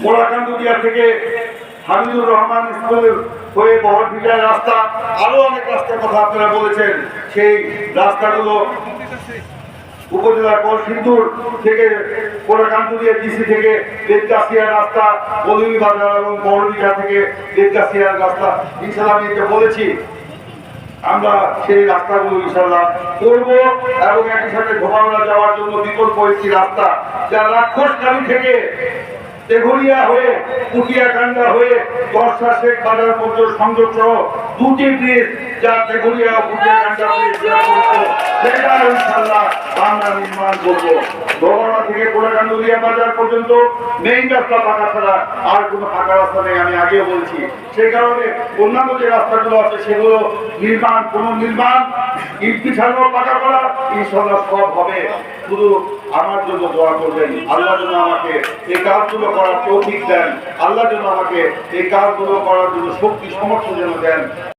মোড়াকান্দুরিয়া থেকে হামিদুর রহমান স্কুলের হয়ে বহরভিটার রাস্তা, আরো অনেক রাস্তার কথা আপনারা বলেছেন। সেই রাস্তাগুলো উপজেলার কলসিন্দুর থেকে মোড়াকান্দুরিয়া ডিসি থেকে দেবদাসিয়ার রাস্তা, বলুই বাজার এবং বহরভিটা থেকে দেবদাসিয়ার রাস্তা, ইনশাআল্লাহ আমি এটা বলেছি আমরা সেই রাস্তাগুলো ইনশাআল্লাহ করব। এবং একই সাথে ধোমাওড়া যাওয়ার জন্য বিকল্প একটি রাস্তা, যা রাক্ষসকালী থেকে তেঘরিয়া হয়ে পুটিয়াকান্দা হয়ে দর্শা শেখ বাজার পর্যন্ত সংযোগ সহ দুটি ব্রিজ, যা তেঘরিয়া ও পুটিয়াকান্দা সেটা ইনশাআল্লাহ আমরা নির্মাণ করব। ধোমাওড়া থেকে কোড়াকান্দুরিয়া বাজার পর্যন্ত মেইন রাস্তা ফাঁকা ছাড়া আর কোনো ফাঁকা রাস্তা নেই, আমি আগেও বলছি। সেই কারণে অন্যান্য যে রাস্তাগুলো আছে সেগুলো নির্মাণ, পুনর্নির্মাণ, ইট বিছানো, পাকা করা ইনশাআল্লাহ সব হবে। শুধু আমার জন্য দোয়া করবেন, আল্লাহ যেন আমাকে এই কাজগুলো করার তৌফিক দেন, আল্লাহ যেন আমাকে এই কাজগুলো করার জন্য শক্তি সমর্থন যেন দেন।